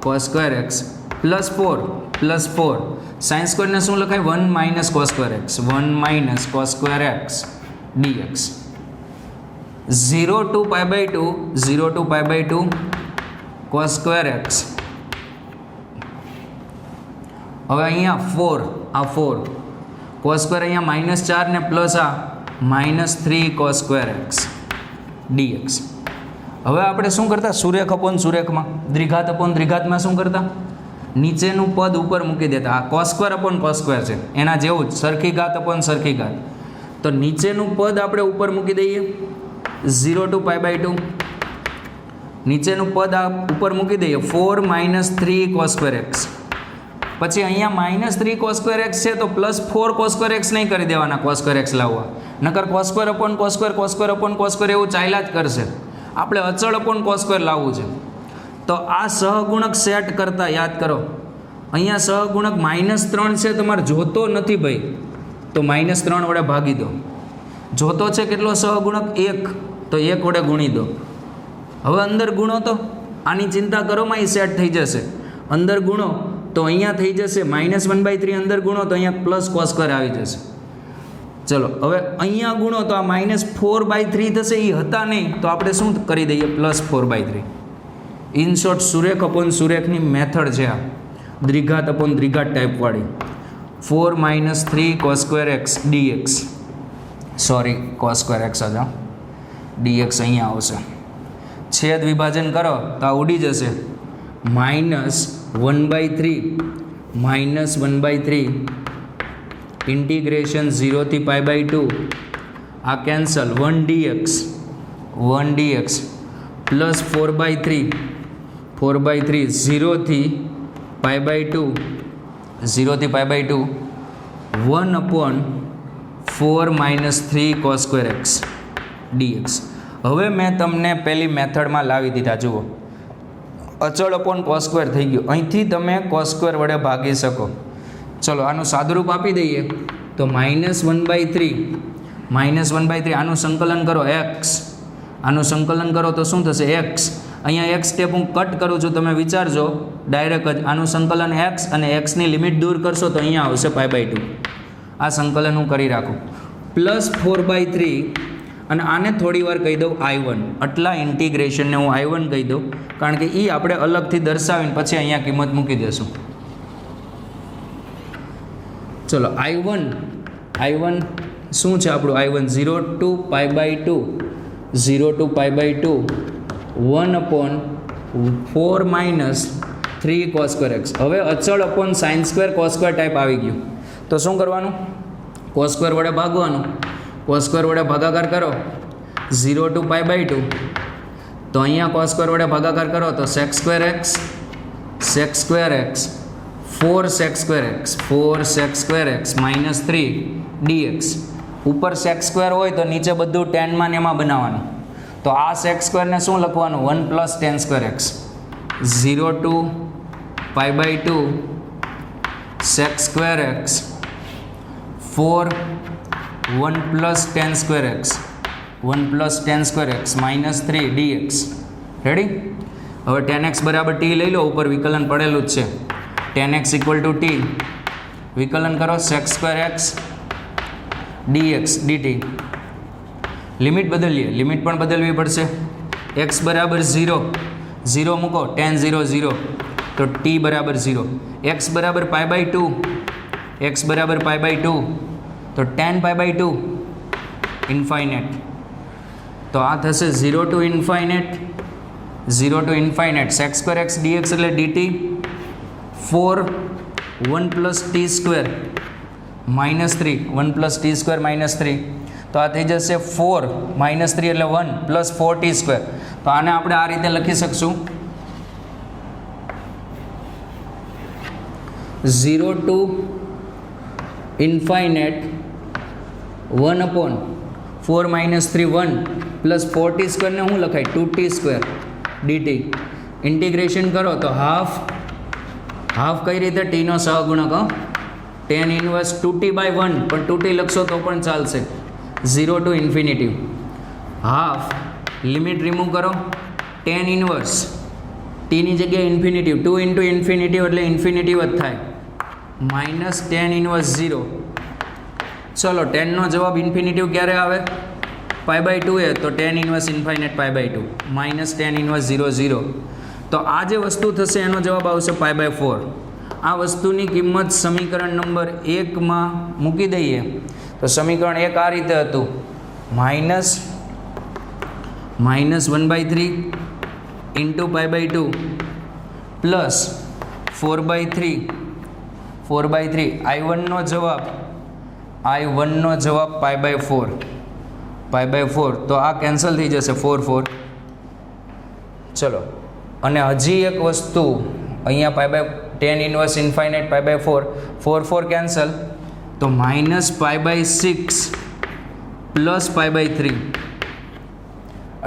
cos square x plus 4 sin square ને શું લખાય? 1 minus cos square x, 1 minus cos square x dx. 0 to pi by 2, 0 to pi by 2 cos square x. હવે અહીંયા 4, આ 4 cos square અહીંયા -4 ને plus આ -3 cos square x dx. હવે આપણે શું કરતા? સુરેખ અપોન સુરેખમાં, દ્વિઘાત અપોન દ્વિઘાતમાં શું કરતા? નીચેનું પદ ઉપર મૂકી દેતા. આ cos square upon cos square છે, એના જેવું જ સરખી ઘાત અપોન સરખી ઘાત. તો નીચેનું પદ આપણે ઉપર મૂકી દઈએ 0 to pi by 2, નીચેનું પદ આ ઉપર મૂકી દઈએ 4 - 3 cos square x. પછી અહીંયા -3 cos square x છે તો +4 cos square x નહીં કરી દેવાના cos square x લાવવા, નકર cos square upon cos square, cos square upon cos square એવું ચાલ્યા જ કરશે. આપણે અચળ upon cos square લાવવું છે. તો આ સહગુણક સેટ કરતા યાદ કરો, અહીંયા સહગુણક -3 છે, તમારે જોતો નથી ભાઈ, તો -3 વડે ભાગી દો. જોતો છે કેટલો સહગુણક? 1, તો 1 વડે ગુણી દો. હવે અંદર ગુણો તો આની ચિંતા કરોમાં એ સેટ થઈ જશે. અંદર ગુણો તો અહીંયા થઈ જશે -1/3, અંદર ગુણો તો અહીંયા પ્લસ cos square આવી જશે. ચલો હવે અહીંયા ગુણો તો આ -4/3 થશે, એ હતા નહીં તો આપણે શું કરી દઈએ? +4/3. ઇન શોર્ટ સુરેખ અપોન સુરેખની મેથડ છે આ, દ્વિઘાત અપોન દ્વિઘાત ટાઈપવાળી. 4 - 3 cos square x dx, sorry cos square x જ, dx અહીંયા આવશે. છેદ વિભાજન કરો તો આ ઉડી જશે, -1/3 ઇન્ટિગ્રેશન 0 થી pi by 2, આ કેન્સલ, 1 dx પ્લસ 4/3 0 થી pi by 2 1/4 - 3 cos square x dx. હવે મેં તમને પહેલી મેથડમાં લાવી દીધા. જુઓ, અચળ અપોન cos square થઈ ગયું. અહીંથી તમે cos square વડે ભાગી શકો. ચલો આનું સાદુરૂપ આપી દઈએ તો -1/3 આનું સંકલન કરો x, આનું સંકલન કરો તો શું થશે? x. અહીંયા એક સ્ટેપ હું કટ કરું છું, તમે વિચારજો ડાયરેક્ટ જ. આનું સંકલન x અને xની લિમિટ દૂર કરશો તો અહીંયા આવશે pi by 2. આ સંકલન હું કરી રાખું. +4/3 અને આને થોડી વાર કહી દઉં I1. આટલા ઇન્ટિગ્રેશનને હું I1 કહી દઉં, કારણ કે એ આપણે અલગથી દર્શાવીને પછી અહીંયા કિંમત મૂકી દઈશું. ચલો I1 શું છે આપણું? I1 0 to pi by 2 1/4 - 3 cos square x. હવે અચળ upon sin square cos square type આવી ગયું. તો શું કરવાનું? cos square વડે ભાગવાનું. cos square વડે ભાગાકાર કરો 0 to pi by 2, તો અહીંયા cos square વડે ભાગાકાર કરો તો sec square x 4 sec square x -3 dx. ઉપર sec square હોય તો નીચે બધું tan માં ને એમાં બનાવવાનું. તો આ sec square ને શું લખવાનું? 1 + tan square x. 0 to pi by 2 sec square x 4 1 + tan square x -3 dx. Ready? હવે tan x બરાબર t લઈ લો, ઉપર વિકલન પડેલું જ છે. tan x = t વિકલન કરો sec square x dx dt. Limit બદલીએ, લિમિટ પણ બદલવી પડશે. x બરાબર 0, 0 મૂકો tan 0 0 તો t બરાબર 0. x બરાબર પાઈ બાય 2, x બરાબર પાઈ બાય 2 તો tan પાઈ બાય 2 ઇન્ફાઇનેટ. તો આ થશે 0 to infinite, 0 to infinite sec square x dx એટલે dt 4 1 plus t square minus 3, 1 plus t square minus 3. તો આ થઈ જશે 4 માઇનસ 3 એટલે 1 પ્લસ 4 ટી સ્ક્વેર. તો આને આપણે આ રીતે લખી શકશું 0 to infinite 1 upon 4 minus 3 1 plus 4 t સ્ક્વેરને શું લખાય 2 ટી સ્ક્વેર dt. ઇન્ટિગ્રેશન કરો તો હાફ કઈ રીતે ટીનો સહગુણક tan ઇન્વર્સ 2t બાય 1, પણ 2t લખશો તો પણ ચાલશે. 0 two infinity half limit remove કરો tan ઇન્વર્સ ટીની જગ્યાએ ઇન્ફિનિટિવ 2 ઇન્ટુ ઇન્ફિનિટિવ એટલે ઇન્ફિનિટિવ જ થાય માઇનસ tan ઇન્વર્સ 0. ચલો ટેનનો જવાબ ઇન્ફિનિટિવ ક્યારે આવે પાઈ બાય 2 એ તો tan inverse infinite pi by 2 minus tan inverse 0 0. તો આ જે વસ્તુ થશે એનો જવાબ આવશે પાઈ બાય 4. આ વસ્તુની કિંમત સમીકરણ નંબર 1માં મૂકી દઈએ તો સમીકરણ 1 આ રીતે હતું minus 1/3 into pi by 2 plus 4/3 I1નો જવાબ પાઈ બાય 4 તો આ કેન્સલ થઈ જશે 4 4. ચલો અને હજી એક વસ્તુ અહીંયા pi by tan inverse infinite pi by 4 cancel તો minus pi by 6 plus pi by 3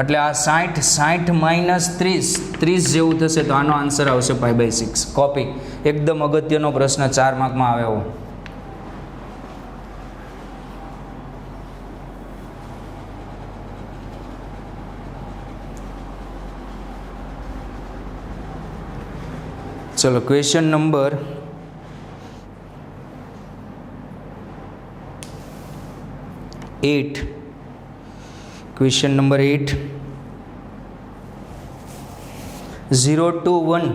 એટલે આ 60 માઇનસ 30 જેવું થશે. તો આનો આન્સર આવશે પાઈ બાય 6. કોપી એકદમ અગત્યનો પ્રશ્ન 4 માર્કમાં આવે એવો. चलो question number 8. Question number 8 0 to 1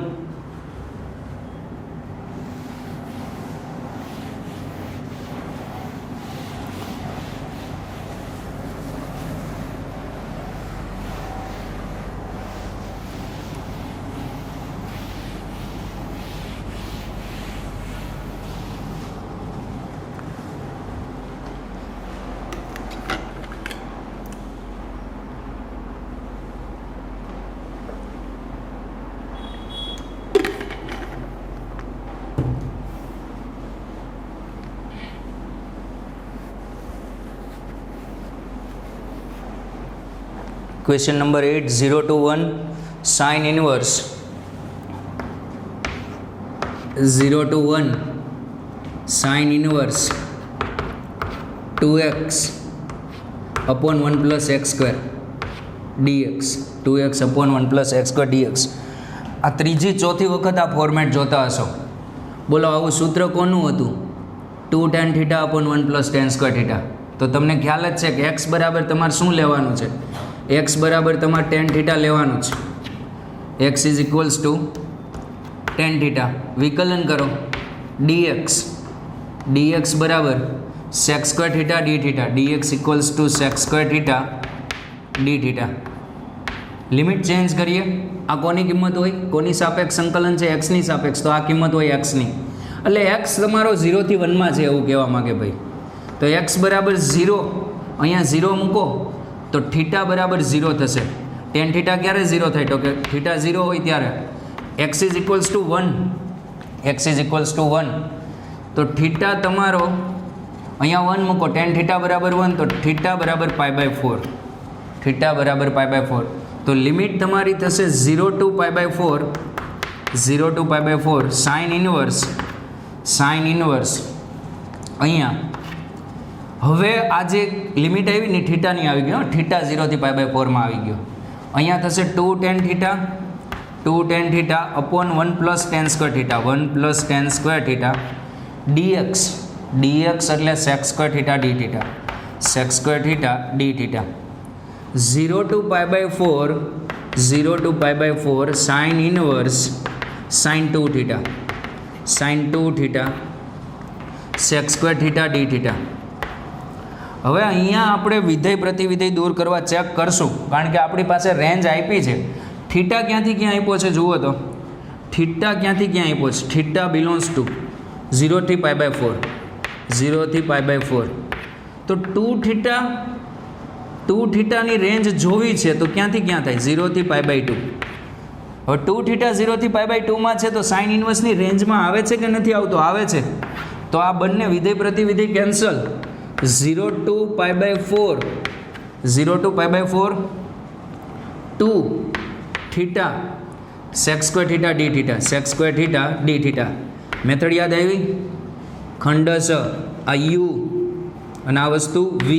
question number 8 0 to 1 sin inverse 0 to 1 sin inverse 2x upon 1 plus x square dx 2x upon 1 plus x square dx. આ ત્રીજી ચોથી વખત આ ફોર્મેટ જોતા હશો. બોલો આવું સૂત્ર કોનું હતું 2 tan theta upon 1 plus tan square theta. તો તમને ખ્યાલ જ છે કે x બરાબર તમારે શું લેવાનું છે x બરાબર તમારે tan theta લેવાનું છે. x is equals two tan theta. વિકલન કરો dx બરાબર sec square theta d theta dx equals to sec square theta d theta. Limit change કરીએ. આ કોની કિંમત હોય કોની સાપેક્ષ સંકલન છે x ની સાપેક્ષ તો આ કિંમત હોય x ની એટલે x તમારો 0 થી 1 માં છે એવું કહેવા માંગે ભાઈ. તો x બરાબર 0 અહીંયા 0 મૂકો તો થીટા બરાબર 0 થશે. tan થીટા ક્યારે 0 થાય તો કે થીટા 0 હોય ત્યારે x ઇઝ ઇક્વલ્સ ટુ 1 તો થીટા તમારો અહીંયા 1 મૂકો tan થીટા બરાબર 1 તો થીટા બરાબર પાઈ બાય 4 તો લિમિટ તમારી થશે 0 to pi by 4 sine inverse અહીંયા હવે આ જે લિમિટ આવી ને થીટાની આવી ગયો થીટા 0 થી પાઈ બાય 4 માં આવી ગયો. અહીંયા થશે 2 tan theta upon 1 plus tan square theta dx એટલે sec square theta d theta, sec square theta d theta. 0 to pi by 4 sin inverse sin 2 theta sec square theta d theta. હવે અહીંયા આપણે વિધેય પ્રતિવિધેય દૂર કરવા ચેક કરશું, કારણ કે આપણી પાસે રેન્જ આપી છે. થીટા ક્યાંથી ક્યાં આપ્યો છે જુઓ તો, થીટા ક્યાંથી ક્યાં આપ્યો છે. થીટા બિલોંગ્સ ટુ 0 થી પાઈ બાય 4, તો 2 થીટાની રેન્જ જોવી છે તો ક્યાંથી ક્યાં થાય, 0 થી પાઈ બાય 2. હવે 2 થીટા 0 થી પાઈ બાય 2 માં છે તો સાઇન ઇન્વર્સની રેન્જમાં આવે છે કે નથી આવતો, આવે છે. તો આ બંને વિધેય પ્રતિવિધેય cancel. 0 to pi by 4 2 theta sec square theta d theta method યાદ આવી, ખંડશ આ u અને આ વસ્તુ v,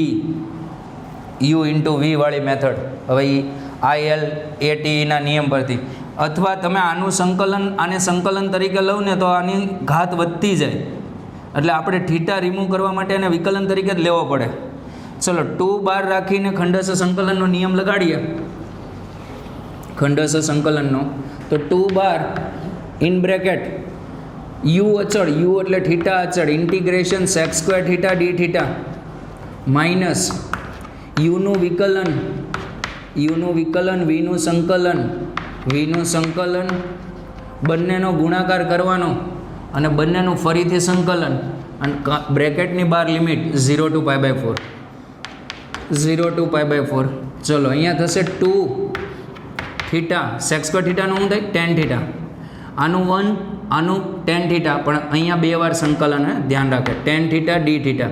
u into v વાળી મેથડ. હવે IL AT ના નિયમ પરથી, અથવા તમે આનું આને સંકલન તરીકે લો ને તો આની ઘાત વધતી જાય, એટલે આપણે થીટા રિમૂવ કરવા માટે એને વિકલન તરીકે જ લેવો પડે. ચલો 2 બાર રાખીને ખંડશ સંકલનનો નિયમ લગાડીએ, ખંડશ સંકલનનો. તો 2 બાર ઇન બ્રેકેટ u અચળ, u એટલે થીટા અચળ, integration sec square theta d theta minus uનું વિકલન vનું સંકલન બંનેનો ગુણાકાર કરવાનો અને બંનેનું ફરીથી સંકલન, અને બ્રેકેટની બહાર લિમિટ 0 to pi by 4. ચલો અહીંયા થશે 2 થીટા sec સ્ક્વેર થીટાનું શું થાય, tan થીટા, આનું 1 આનું tan થીટા, પણ અહીંયા 2 વાર સંકલન, ધ્યાન રાખે, tan થીટા d થીટા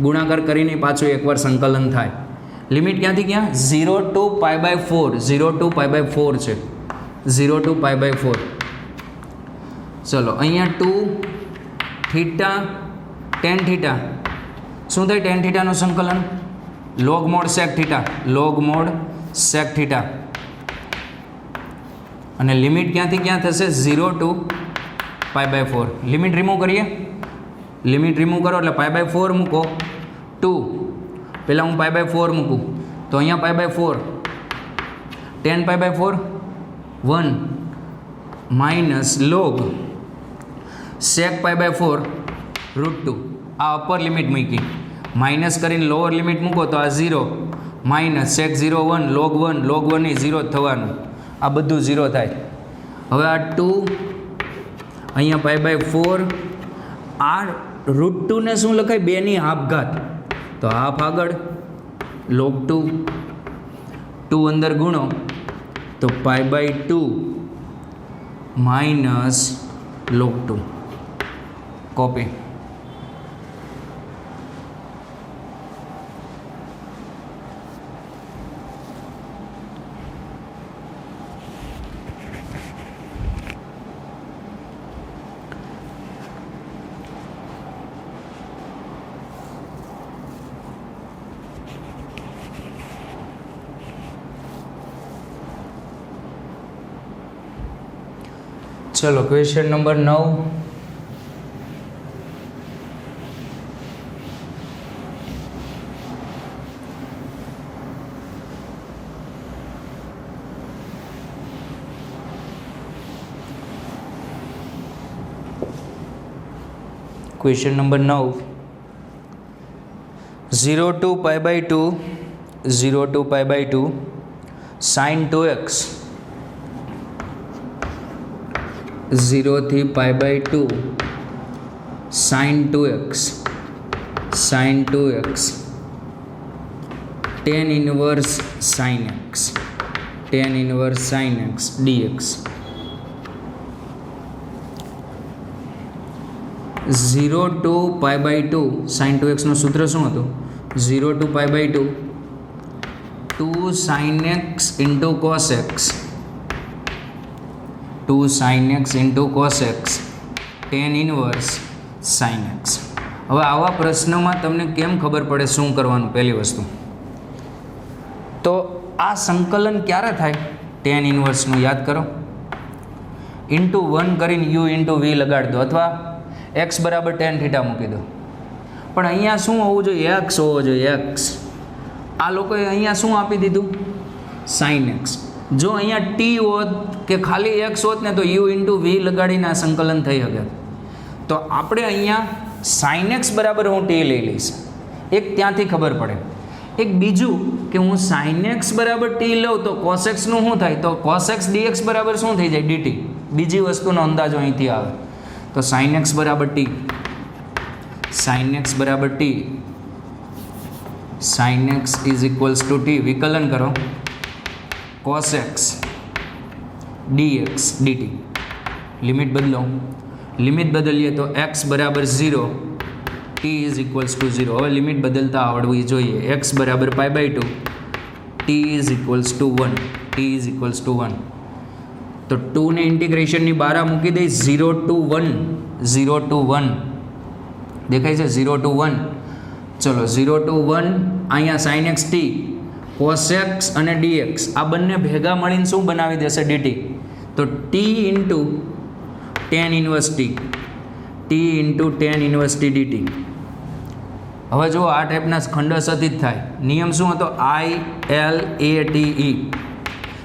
ગુણાકાર કરીને પાછું એકવાર સંકલન થાય. લિમિટ ક્યાંથી ક્યાં, 0 to pi by 4 છે, 0 to pi by 4. ચલો અહીંયા 2 થીટા tan થીટા શું થાય, tan થીટાનું સંકલન log mod sec થીટા, અને લિમિટ ક્યાંથી ક્યાં થશે, 0 to pi by 4. Limit remove કરીએ, લિમિટ રિમૂવ કરો એટલે pi by 4 મૂકો, 2 પહેલાં હું pi by 4 મૂકું તો અહીંયા pi by 4 tan pi by 4 1 minus log sec pi by 4 √2. આ અપર લિમિટ મૂકી, માઇનસ કરીને લોઅર લિમિટ મૂકો તો આ 0 માઇનસ sec 0 1 log 1 એ 0 થવાનું, આ બધું 0 થાય. હવે આ 2 અહીંયા pi by 4, આ √2 ને શું લખાય, 2ની હાફ ઘાત, તો હાફ આગળ log 2 અંદર ગુણો તો pi by 2 minus log 2, copy. ચલો question number 9. Question number 9. 0 to pi by 2 sin 2x 0 થી pi by 2 sin 2x tan inverse sin x dx. 0 to pi by 2 sin 2x નું સૂત્ર શું હતું, 0 to pi by 2 2 sin x into cos x, 2 sin x into cos x tan inverse sin x. હવે આવા પ્રશ્નોમાં તમને કેમ ખબર પડે શું કરવાનું, પહેલી વસ્તુ તો આ સંકલન ક્યારે થાય, tan ઇન્વર્સનું યાદ કરો, ઇન્ટુ 1 કરીને u into v લગાડી દો, અથવા एक्स बराबर टेन थीटा मूकी दो। पण अहींया शुं होवुं जोईए? एक्स होवो जोईए। एक्स आ लोकोए अहींया शुं आपी दीधुं? Sine x. जो अहींया टी होत के खाली एक्स होत ने तो यू इंटू वी लगाड़ीने आ संकलन थई शके। तो आपणे अहींया साइन एक्स बराबर हूँ टी लई लईश। एक त्यांथी खबर पड़े। एक बीजू कि हूँ साइन एक्स बराबर टी लऊँ तो कॉस एक्सनुं शुं थाय? तो कॉस एक्स डी एक्स बराबर शुं थई जाय? D T. बीजी वस्तुनो अंदाजो अहींथी आवे। तो साइन एक्स बराबर टी, साइन एक्स बराबर t, sine x is equals to t. विकलन करो cos x d x d t. Limit बदलो, लिमिट बदलीए तो एक्स बराबर 0, टी इज इक्वल्स टू 0। हवे लिमिट बदलता आवड़वी जोईए। एक्स बराबर π/2, t is equals to 1, t is equals to 1। तो 2 ने इंटीग्रेशन बार मूकी दई 0 to 1, 0 to 1 देखाय छे 0 to 1। चलो 0 to 1 अहींया sin x t cos x अने dx आ बंने भेगा मळीने शुं बनावी देशे? dt। तो t into tan inverse t, t into tan inverse t dt। हवे जो आ टाइपना खंड सदित थाय। नियम शुं हतो? I L A T E।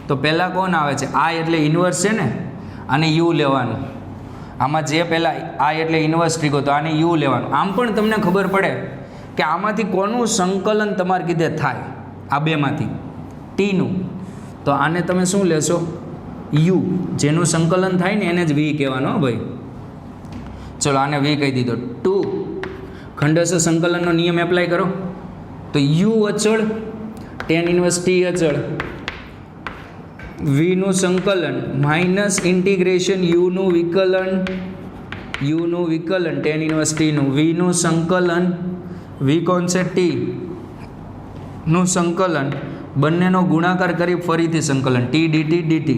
तो पहला कोण आवे छे? I एटले इनवर्स छे ने, आने u लेवानुं। आमां जे पहला I एटले इनवर्स त्रिको तो आने u लेवानुं। आम पण तमने खबर पड़े कि आमांथी कोनुं संकलन तमारे कीधे थाय? आ बेमांथी t नुं। तो आने तमे शुं लेशो? u, जेनुं संकलन थाय ने एने ज v कहेवानो भाई। चलो आने v कही दीधो। 2 खंडस्थ संकलननो नियम एप्लाय करो तो u अचल, tan इनवर्स t अचल, v નું સંકલન માઇનસ ઇન્ટિગ્રેશન u નું વિકલન, u નું વિકલન tan ઇનવર્સ t નું, v નું સંકલન, v કોણ છે? t નું સંકલન, બંનેનો ગુણાકાર કરી ફરીથી સંકલન t dt dt।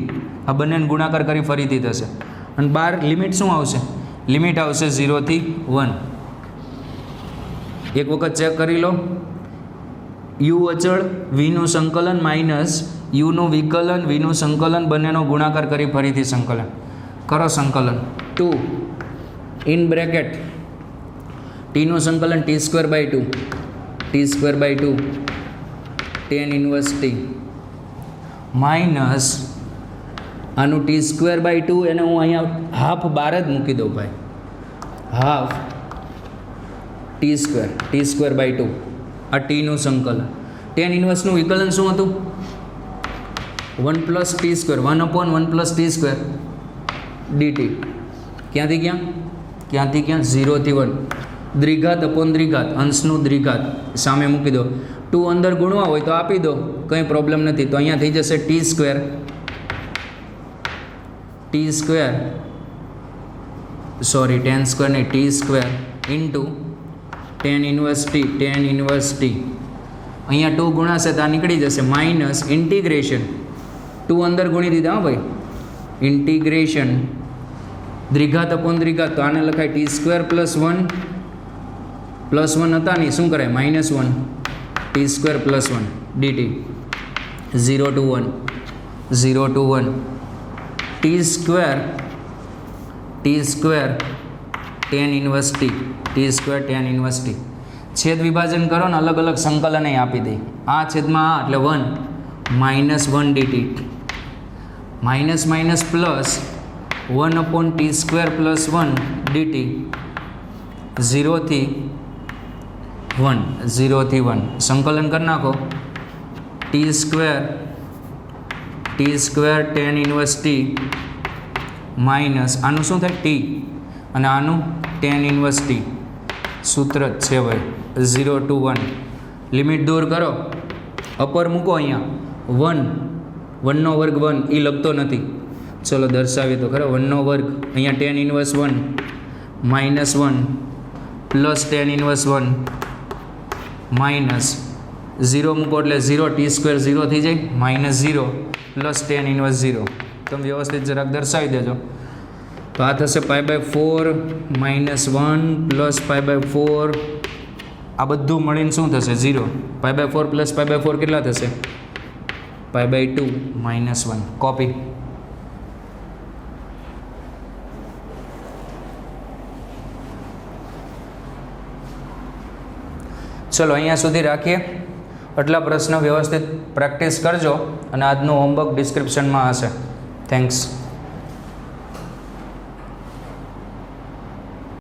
આ બંનેનો ગુણાકાર કરી ફરીથી થશે અને બાર લિમિટ શું આવશે? લિમિટ આવશે 0 થી 1। એક વખત ચેક કરી લો। u અચળ, v નું સંકલન માઇનસ u નું વિકલન, v નું સંકલન, બંનેનો ગુણાકાર કરી ફરીથી સંકલન કરો। સંકલન 2 ઇન બ્રેકેટ t નું સંકલન t²/2, t²/2 tan inverse t minus આનું t²/2 એને હું અહીંયા હાફ બાર જ મૂકી દઉં ભાઈ। હાફ t²/2 આ t નું સંકલન। tan ઇનવર્સનું વિકલન શું હતું? 1 + t², 1/1 + t² dt। ક્યાંથી ક્યાં? ક્યાંથી ક્યાં? 0 થી 1। દ્વિઘાત અપોન દ્વિઘાત, અંશનું દ્વિઘાત સામે મૂકી દો। 2 અંદર ગુણવા હોય તો આપી દો, કંઈ પ્રોબ્લેમ નથી। તો અહીંયા થઈ જશે t², સોરી tan² નહીં, t² into tan inverse t, tan inverse t। અહીંયા 2 ગુણાશે તો આ નીકળી જશે માઇનસ ઇન્ટિગ્રેશન 2 અંદર ગુણી દીધા ભાઈ, ઇન્ટિગ્રેશન દ્વિઘાત અપોન દ્વિઘાત તો આને લખાય t² + 1 હતા નહીં શું કરાય? -1 t² + 1 dt 0 to 1, 0 to 1 t² tan inverse t, t² tan inverse t। છેદ વિભાજન કરો ને અલગ અલગ સંકલન આપી દઈ। આ છેદમાં આ એટલે 1 -1 dt minus minus plus 1/t² + 1 dt 0 થી 1, 0 થી 1 સંકલન કરી નાખો। t² tan inverse t minus આનું શું થાય? t અને આનું tan ઇનવર્સ t। સૂત્ર જ છે ભાઈ 0 to 1। લિમિટ દૂર કરો, અપર મૂકો અહીંયા 1, 1 નો વર્ગ 1 એ લખતો નથી। ચલો દર્શાવીએ તો ખરો 1 નો વર્ગ અહીંયા tan inverse 1 -1 plus tan inverse 1 minus 0 મૂકો એટલે 0, t² 0 થઈ જાય -0 પ્લસ tan ઇનવર્સ 0। તમે વ્યવસ્થિત જરાક દર્શાવી દેજો તો આ થશે π/4 -1 પ્લસ π/4 આ બધું મળીને શું થશે? 0। π/4 પ્લસ π/4 કેટલા થશે? π/2 -1। કોપી ચલો અહીંયા સુધી રાખીએ. આટલા પ્રશ્ન વ્યવસ્થિત પ્રેક્ટિસ કરજો અને આજનું હોમવર્ક ડિસ્ક્રિપ્શનમાં હશે. થેન્ક્સ.